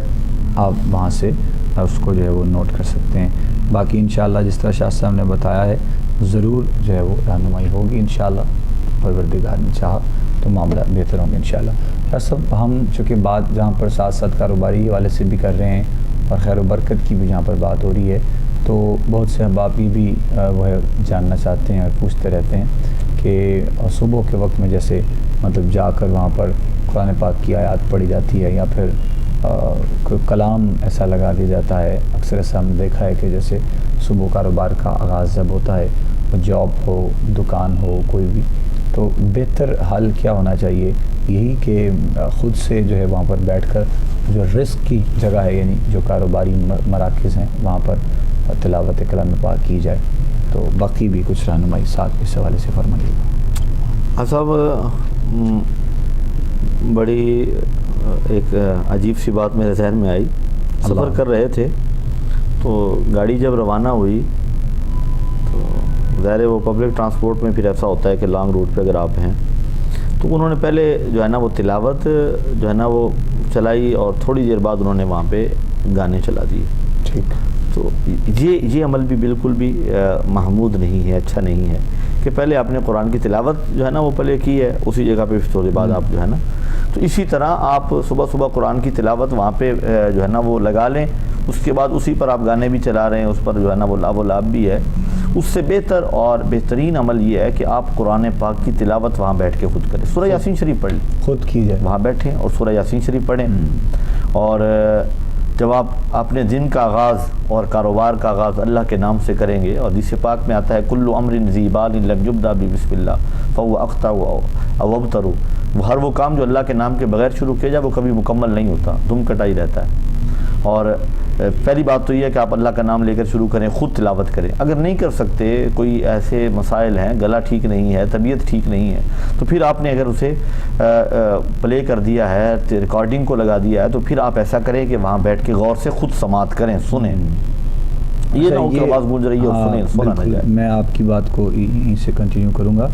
Speaker 2: آپ وہاں سے اس کو جو ہے وہ نوٹ کر سکتے ہیں۔ باقی انشاءاللہ جس طرح شاہ صاحب نے بتایا ہے ضرور جو ہے وہ رہنمائی ہوگی انشاءاللہ، پروردگار نے چاہا تو معاملہ بہتر ہوں گے انشاءاللہ۔ شاہ صاحب، ہم چونکہ بات جہاں پر ساتھ ساتھ کاروباری حوالے سے بھی کر رہے ہیں اور خیر و برکت کی بھی جہاں پر بات ہو رہی ہے تو بہت سے احباب یہ بھی وہ جاننا چاہتے ہیں اور پوچھتے رہتے ہیں کہ صبح کے وقت میں جیسے مطلب جا کر وہاں پر قرآن پاک کی آیات پڑھی جاتی ہے یا پھر کوئی کلام ایسا لگا دیا جاتا ہے. اکثر ایسا ہم دیکھا ہے کہ جیسے صبح کاروبار کا آغاز جب ہوتا ہے، جاب ہو، دکان ہو، کوئی بھی، تو بہتر حل کیا ہونا چاہیے؟ یہی کہ خود سے جو ہے وہاں پر بیٹھ کر جو رزق کی جگہ ہے، یعنی جو کاروباری مراکز ہیں وہاں پر تلاوت کلام پاک کی جائے. تو باقی بھی کچھ رہنمائی ساتھ اس حوالے سے فرمائیے.
Speaker 1: صاحب بڑی ایک عجیب سی بات میرے ذہن میں آئی. سفر کر رہے تھے تو گاڑی جب روانہ ہوئی تو ظاہر وہ پبلک ٹرانسپورٹ میں پھر ایسا ہوتا ہے کہ لانگ روٹ پہ اگر آپ ہیں تو انہوں نے پہلے جو ہے نا وہ تلاوت جو ہے نا وہ چلائی اور تھوڑی دیر بعد انہوں نے وہاں پہ گانے چلا دیے.
Speaker 2: ٹھیک.
Speaker 1: تو یہ عمل بھی بالکل بھی محمود نہیں ہے، اچھا نہیں ہے کہ پہلے آپ نے قرآن کی تلاوت جو ہے نا وہ پہلے کی ہے، اسی جگہ پہ تھوڑی بعد آپ جو ہے نا، تو اسی طرح آپ صبح صبح قرآن کی تلاوت وہاں پہ جو ہے نا وہ لگا لیں، اس کے بعد اسی پر آپ گانے بھی چلا رہے ہیں، اس پر جو ہے نا وہ لاب بھی ہے. اس سے بہتر اور بہترین عمل یہ ہے کہ آپ قرآن پاک کی تلاوت وہاں بیٹھ کے خود کریں. سورہ یاسین شریف پڑھ لیں،
Speaker 2: خود کی جائے،
Speaker 1: وہاں بیٹھیں اور سورہ یاسین شریف پڑھیں. اور جب آپ اپنے دن کا آغاز اور کاروبار کا آغاز اللہ کے نام سے کریں گے، اور حدیث پاک میں آتا ہے کل امر ذی بال لم یبدأ بسم اللہ فهو اخطأ او ابتر. ہر وہ کام جو اللہ کے نام کے بغیر شروع کیا جائے وہ کبھی مکمل نہیں ہوتا، دم کٹائی رہتا ہے. اور پہلی بات تو یہ ہے کہ آپ اللہ کا نام لے کر شروع کریں، خود تلاوت کریں. اگر نہیں کر سکتے، کوئی ایسے مسائل ہیں، گلا ٹھیک نہیں ہے، طبیعت ٹھیک نہیں ہے، تو پھر آپ نے اگر اسے پلے کر دیا ہے، ریکارڈنگ کو لگا دیا ہے، تو پھر آپ ایسا کریں کہ وہاں بیٹھ کے غور سے خود سماعت کریں، سنیں. یہ نہ ہو کہ آواز گونج رہی ہے اور سنا نہ جائے.
Speaker 2: میں آپ کی بات کو یہیں سے کنٹینیو کروں گا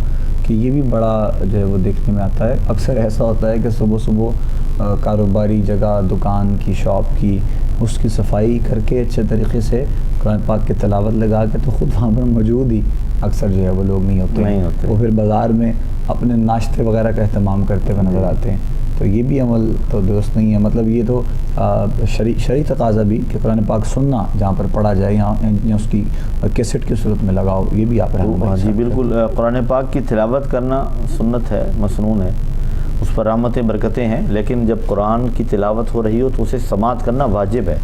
Speaker 2: کہ یہ بھی بڑا جو ہے وہ دیکھنے میں آتا ہے. اکثر ایسا ہوتا ہے کہ صبح صبح کاروباری جگہ، دکان کی، شاپ کی، اس کی صفائی کر کے اچھے طریقے سے قرآن پاک کی تلاوت لگا کے تو خود وہاں پر موجود ہی اکثر جو ہے وہ لوگ نہیں ہوتے. وہ پھر بازار میں اپنے ناشتے وغیرہ کا اہتمام کرتے ہوئے نظر آتے ہیں. تو یہ بھی عمل تو درست نہیں ہے. مطلب یہ تو شرعی تقاضا بھی کہ قرآن پاک سننا جہاں پر پڑھا جائے یا اس کی کیسٹ کی صورت میں لگاؤ، یہ بھی آپ
Speaker 1: جی بالکل. قرآن پاک کی تلاوت کرنا سنت ہے، مسنون ہے، اس پر رحمتیں برکتیں ہیں. لیکن جب قرآن کی تلاوت ہو رہی ہو تو اسے سماعت کرنا واجب ہے.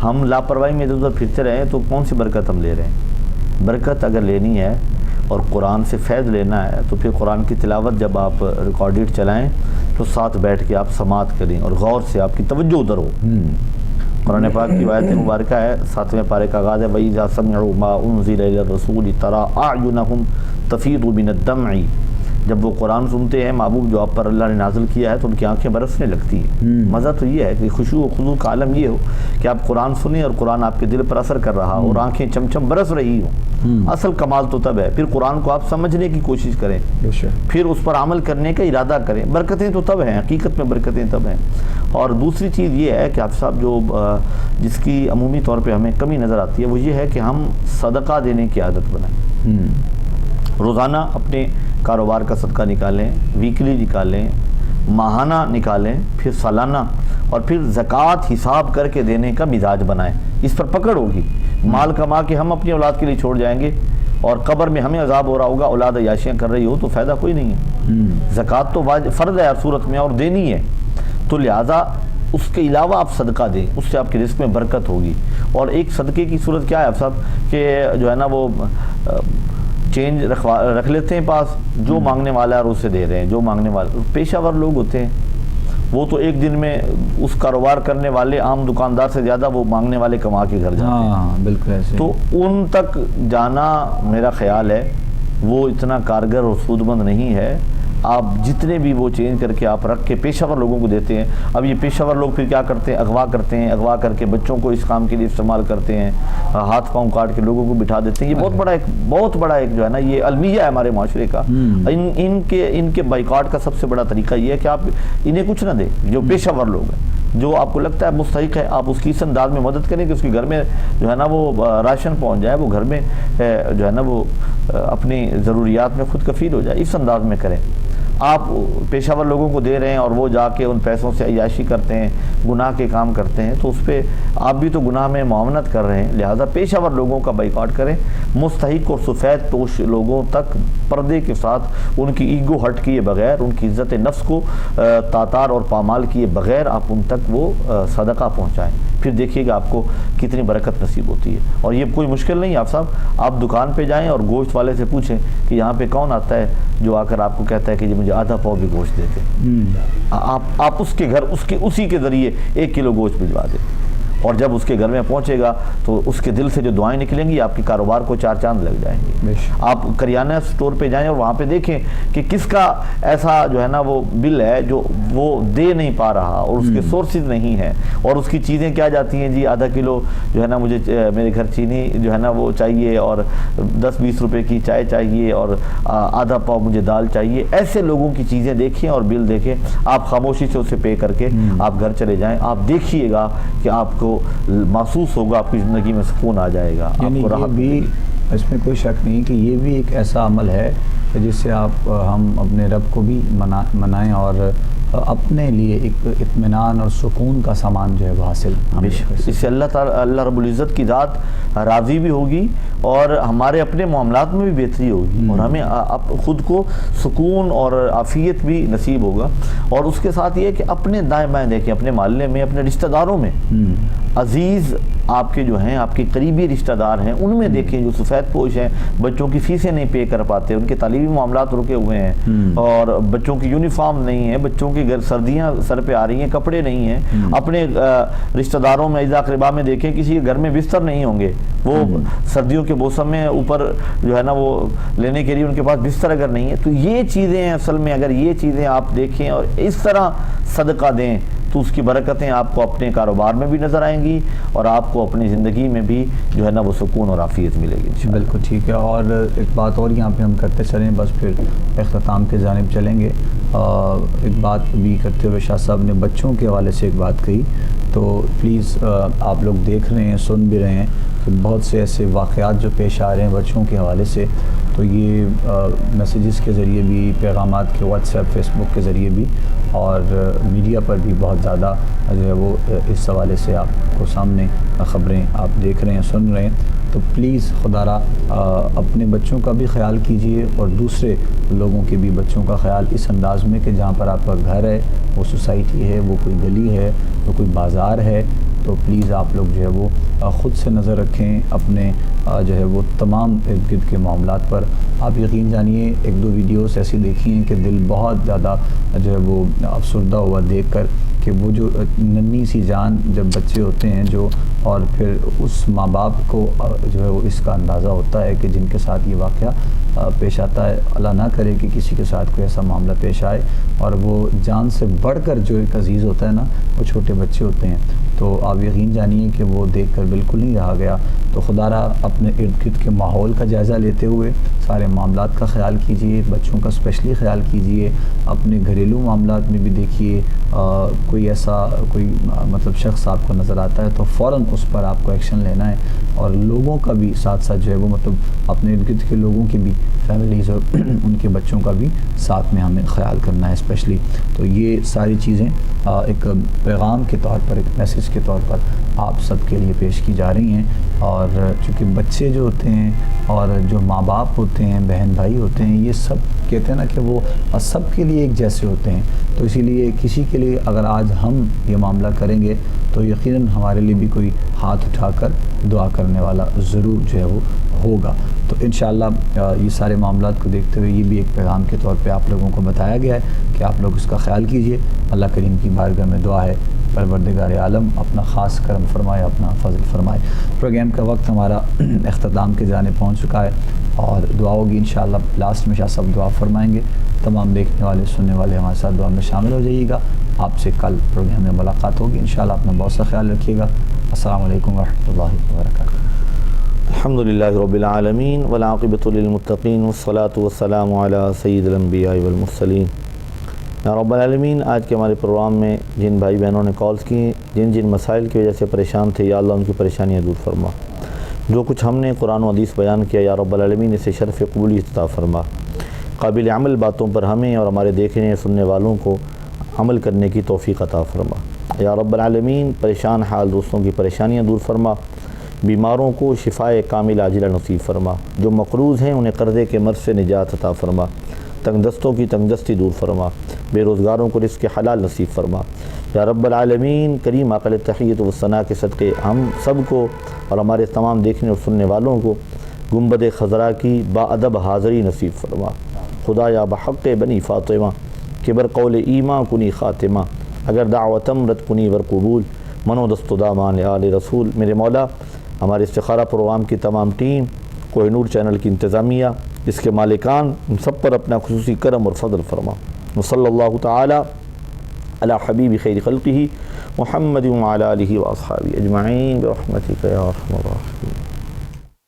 Speaker 1: ہم لاپرواہی میں ادھر ادھر پھرتے رہیں تو کون سی برکت ہم لے رہے ہیں؟ برکت اگر لینی ہے اور قرآن سے فیض لینا ہے تو پھر قرآن کی تلاوت جب آپ ریکارڈڈ چلائیں تو ساتھ بیٹھ کے آپ سماعت کریں اور غور سے آپ کی توجہ ادھر ہو. قرآن پاک کی آیت مبارکہ ہے، 7ویں پارے کا آغاز ہے وَإِذَا سَمِعُوا مَا أُنزِلَ إِلَى الرَّسُولِ تَرَىٰ أَعْيُنَهُمْ تَفِيضُ مِنَ الدَّمْعِ. جب وہ قرآن سنتے ہیں، محبوب جو آپ پر اللہ نے نازل کیا ہے، تو ان کی آنکھیں برسنے لگتی ہیں. مزہ تو یہ ہے کہ خشوع و خضوع کا عالم یہ ہو کہ آپ قرآن سنیں اور قرآن آپ کے دل پر اثر کر رہا اور آنکھیں چمچم برس رہی ہوں. اصل کمال تو تب ہے. پھر قرآن کو آپ سمجھنے کی کوشش کریں، پھر اس پر عمل کرنے کا ارادہ کریں. برکتیں تو تب ہیں، حقیقت میں برکتیں تب ہیں. اور دوسری چیز یہ ہے کہ آپ صاحب جو جس کی عمومی طور پہ ہمیں کمی نظر آتی ہے وہ یہ ہے کہ ہم صدقہ دینے کی عادت بنائیں. روزانہ اپنے کاروبار کا صدقہ نکالیں، ویکلی نکالیں، ماہانہ نکالیں، پھر سالانہ، اور پھر زکوٰۃ حساب کر کے دینے کا مزاج بنائیں. اس پر پکڑ ہوگی. مال کما کے ہم اپنی اولاد کے لیے چھوڑ جائیں گے اور قبر میں ہمیں عذاب ہو رہا ہوگا، اولاد عیاشیاں کر رہی ہو تو فائدہ کوئی نہیں ہے. زکوٰۃ تو فرض ہے ہر صورت میں اور دینی ہے، تو لہٰذا اس کے علاوہ آپ صدقہ دیں، اس سے آپ کے رزق میں برکت ہوگی. اور ایک صدقے کی صورت کیا ہے آپ صاحب کہ جو ہے نا وہ چینج رکھ لیتے ہیں پاس، جو مانگنے والا ہے اسے دے رہے ہیں. جو مانگنے والے پیشہ ور لوگ ہوتے ہیں وہ تو ایک دن میں اس کاروبار کرنے والے عام دکاندار سے زیادہ وہ مانگنے والے کما کے گھر جاتے ہیں.
Speaker 2: بالکل ایسے.
Speaker 1: تو ان تک جانا میرا خیال ہے وہ اتنا کارگر اور سود مند نہیں ہے. آپ جتنے بھی وہ چینج کر کے آپ رکھ کے پیشہ ور لوگوں کو دیتے ہیں. اب یہ پیشہ ور لوگ پھر کیا کرتے ہیں؟ اغوا کرتے ہیں، اغوا کر کے بچوں کو اس کام کے لیے استعمال کرتے ہیں، ہاتھ پاؤں کاٹ کے لوگوں کو بٹھا دیتے ہیں. یہ بہت بڑا ایک جو ہے نا یہ المیہ ہے ہمارے معاشرے کا. ان کے بائیکاٹ کا سب سے بڑا طریقہ یہ ہے کہ آپ انہیں کچھ نہ دیں. جو پیشہ ور لوگ ہیں، جو آپ کو لگتا ہے مستحق ہے، آپ اس کی اس انداز میں مدد کریں کہ اس کے گھر میں جو ہے نا وہ راشن پہنچ جائے، وہ گھر میں جو ہے نا وہ اپنی ضروریات میں خود کفیل ہو جائے. اس انداز میں کریں. آپ پیشہ ور لوگوں کو دے رہے ہیں اور وہ جا کے ان پیسوں سے عیاشی کرتے ہیں، گناہ کے کام کرتے ہیں، تو اس پہ آپ بھی تو گناہ میں معاونت کر رہے ہیں۔ لہٰذا پیشہ ور لوگوں کا بائیکاٹ کریں، مستحق اور سفید پوش لوگوں تک پردے کے ساتھ ان کی ایگو ہٹ کیے بغیر، ان کی عزت نفس کو تاتار اور پامال کیے بغیر آپ ان تک وہ صدقہ پہنچائیں، پھر دیکھیے گا آپ کو کتنی برکت نصیب ہوتی ہے۔ اور یہ کوئی مشکل نہیں آپ صاحب، آپ دکان پہ جائیں اور گوشت والے سے پوچھیں کہ یہاں پہ کون آتا ہے جو آ کر آپ کو کہتا ہے کہ جی مجھے آدھا پاؤ بھی گوشت دیتے، آپ اس کے گھر اسی کے ذریعے 1 کلو گوشت بھجوا دیں، اور جب اس کے گھر میں پہنچے گا تو اس کے دل سے جو دعائیں نکلیں گی آپ کے کاروبار کو 4 چاند لگ جائیں گے۔ آپ کریانہ سٹور پہ جائیں اور وہاں پہ دیکھیں کہ کس کا ایسا جو ہے نا وہ بل ہے جو وہ دے نہیں پا رہا اور اس کے سورسز نہیں ہیں، اور اس کی چیزیں کیا جاتی ہیں، جی آدھا کلو جو ہے نا مجھے میرے گھر چینی جو ہے نا وہ چاہیے، اور 10-20 روپے کی چائے چاہیے، اور آدھا پاؤ مجھے دال چاہیے۔ ایسے لوگوں کی چیزیں دیکھیں اور بل دیکھیں، آپ خاموشی سے اسے پے کر کے آپ گھر چلے جائیں، آپ دیکھیے گا کہ آپ کو محسوس ہوگا، آپ کی زندگی میں سکون آ جائے گا، آپ کو راحت
Speaker 2: بھی اس میں کوئی شک نہیں کہ یہ بھی ایک ایسا عمل ہے کہ جس سے ہم اپنے رب کو بھی منائیں اور اپنے لیے ایک اطمینان اور سکون کا سامان جو ہے وہ حاصل
Speaker 1: اس سے اللہ رب العزت کی ذات راضی بھی ہوگی اور ہمارے اپنے معاملات میں بھی بہتری ہوگی، اور ہمیں خود کو سکون اور عافیت بھی نصیب ہوگا۔ اور اس کے ساتھ یہ کہ اپنے دائیں بائیں دیکھیں، اپنے محلے میں، اپنے رشتہ داروں میں، عزیز آپ کے جو ہیں، آپ کے قریبی رشتہ دار ہیں، ان میں دیکھیں جو سفید پوش ہیں، بچوں کی فیسیں نہیں پے کر پاتے، ان کے تعلیمی معاملات رکے ہوئے ہیں، اور بچوں کی یونیفارم نہیں ہے، بچوں کی سردیاں سر پہ آ رہی ہیں، کپڑے نہیں ہیں۔ اپنے رشتہ داروں میں، اعزا اقربا میں دیکھیں کسی کے گھر میں بستر نہیں ہوں گے، وہ سردیوں کے موسم میں اوپر جو ہے نا وہ لینے کے لیے ان کے پاس بستر اگر نہیں ہے، تو یہ چیزیں ہیں اصل میں، اگر یہ چیزیں آپ دیکھیں اور اس طرح صدقہ دیں تو اس کی برکتیں آپ کو اپنے کاروبار میں بھی نظر آئیں گی، اور آپ کو اپنی زندگی میں بھی جو ہے نا وہ سکون اور عافیت ملے گی۔
Speaker 2: بالکل ٹھیک ہے۔ اور ایک بات اور یہاں پہ ہم کرتے چلیں، بس پھر اختتام کے جانب چلیں گے۔ ایک بات بھی کرتے ہوئے شاہ صاحب نے بچوں کے حوالے سے ایک بات کہی، تو پلیز آپ لوگ دیکھ رہے ہیں، سن بھی رہے ہیں کہ بہت سے ایسے واقعات جو پیش آ رہے ہیں بچوں کے حوالے سے، تو یہ میسیجز کے ذریعے بھی، پیغامات کے واٹس ایپ، فیس بک کے ذریعے بھی، اور میڈیا پر بھی بہت زیادہ جو ہے وہ اس حوالے سے آپ کو سامنے خبریں آپ دیکھ رہے ہیں، سن رہے ہیں۔ تو پلیز خدا را اپنے بچوں کا بھی خیال کیجئے، اور دوسرے لوگوں کے بھی بچوں کا خیال اس انداز میں کہ جہاں پر آپ کا گھر ہے، وہ سوسائٹی ہے، وہ کوئی گلی ہے، وہ کوئی بازار ہے، تو پلیز آپ لوگ جو ہے وہ خود سے نظر رکھیں اپنے جو ہے وہ تمام ارد گرد کے معاملات پر۔ آپ یقین جانیے 1-2 ویڈیوز ایسی دیکھی ہیں کہ دل بہت زیادہ جو ہے وہ افسردہ ہوا دیکھ کر، کہ وہ جو ننھی سی جان جب بچے ہوتے ہیں جو، اور پھر اس ماں باپ کو جو ہے وہ اس کا اندازہ ہوتا ہے کہ جن کے ساتھ یہ واقعہ پیش آتا ہے، اللہ نہ کرے کہ کسی کے ساتھ کوئی ایسا معاملہ پیش آئے، اور وہ جان سے بڑھ کر جو ایک عزیز ہوتا ہے نا، وہ چھوٹے بچے ہوتے ہیں، تو آپ یقین جانیے کہ وہ دیکھ کر بالکل نہیں رہا گیا۔ تو خدا را اپنے ارد گرد کے ماحول کا جائزہ لیتے ہوئے سارے معاملات کا خیال کیجئے، بچوں کا اسپیشلی خیال کیجئے، اپنے گھریلو معاملات میں بھی دیکھیے کوئی ایسا مطلب شخص آپ کو نظر آتا ہے تو فوراً اس پر آپ کو ایکشن لینا ہے، اور لوگوں کا بھی ساتھ ساتھ جو ہے وہ مطلب اپنے ارد گرد کے لوگوں کی بھی، فیملیز اور ان کے بچوں کا بھی ساتھ میں ہمیں خیال کرنا ہے اسپیشلی۔ تو یہ ساری چیزیں ایک پیغام کے طور پر، ایک میسیج کے طور پر آپ سب کے لیے پیش کی جا رہی ہیں، اور چونکہ بچے جو ہوتے ہیں اور جو ماں باپ ہوتے ہیں، بہن بھائی ہوتے ہیں، یہ سب کہتے ہیں نا کہ وہ سب کے لیے ایک جیسے ہوتے ہیں، تو اسی لیے کسی کے لیے اگر آج ہم یہ معاملہ کریں گے تو یقیناً ہمارے لیے بھی کوئی ہاتھ اٹھا کر دعا کرنے والا ضرور جو ہے وہ ہوگا۔ تو انشاءاللہ یہ سارے معاملات کو دیکھتے ہوئے یہ بھی ایک پیغام کے طور پہ آپ لوگوں کو بتایا گیا ہے کہ آپ لوگ اس کا خیال کیجئے۔ اللہ کریم کی بارگاہ میں دعا ہے پروردگار عالم اپنا خاص کرم فرمائے، اپنا فضل فرمائے۔ پروگرام کا وقت ہمارا اختتام کے جانب پہنچ چکا ہے، اور دعا ہوگی انشاءاللہ لاسٹ میں شاہ صاحب دعا فرمائیں گے۔ تمام دیکھنے والے، سننے والے ہمارے ساتھ دعا میں شامل ہو جائیے گا۔ آپ سے کل پروگرام میں ملاقات ہوگی انشاءاللہ۔ اپنا بہت سا خیال رکھیے گا۔ السلام علیکم ورحمۃ اللہ وبرکاتہ۔
Speaker 1: الحمدللہ رب العالمین والعاقبۃ للمتقین والصلاة والسلام علی سید الانبیاء والمرسلین۔ یا رب العالمین، آج کے ہمارے پروگرام میں جن بھائی بہنوں نے کالز کی، جن مسائل کی وجہ سے پریشان تھے، یا اللہ ان کی پریشانیاں دور فرما۔ جو کچھ ہم نے قرآن و حدیث بیان کیا، یا رب العالمین اسے شرف قبولیت عطا فرما۔ قابل عمل باتوں پر ہمیں اور ہمارے دیکھنے سننے والوں کو عمل کرنے کی توفیق عطا فرما۔ یا رب العالمین، پریشان حال دوستوں کی پریشانیاں دور فرما، بیماروں کو شفائے کامل عاجلہ نصیب فرما، جو مقروض ہیں انہیں قرضے کے مرض سے نجات عطا فرما، تنگ دستوں کی تنگ دستی دور فرما، بے روزگاروں کو رزق حلال نصیب فرما۔ یا رب العالمین، کریم اقل تحیت و ثنا کے صدقے ہم سب کو اور ہمارے تمام دیکھنے اور سننے والوں کو گنبد خضرا کی با ادب حاضری نصیب فرما۔ خدا یا بحق بنی فاطمہ، کبر قول ایمان کنی خاتمہ، اگر دعوتم رد کنی ور قبول، منو دست و دامان آل رسول۔ میرے مولا، ہمارے استخارہ پروگرام کی تمام ٹیم، کوہ نور چینل کی انتظامیہ، اس کے مالکان، ان سب پر اپنا خصوصی کرم اور فضل فرما۔ وصلی اللہ تعالی علی حبیب خیر خلقہ محمد وعلی آلہ واصحابہ اجمعین برحمتک یا ارحم الراحمین۔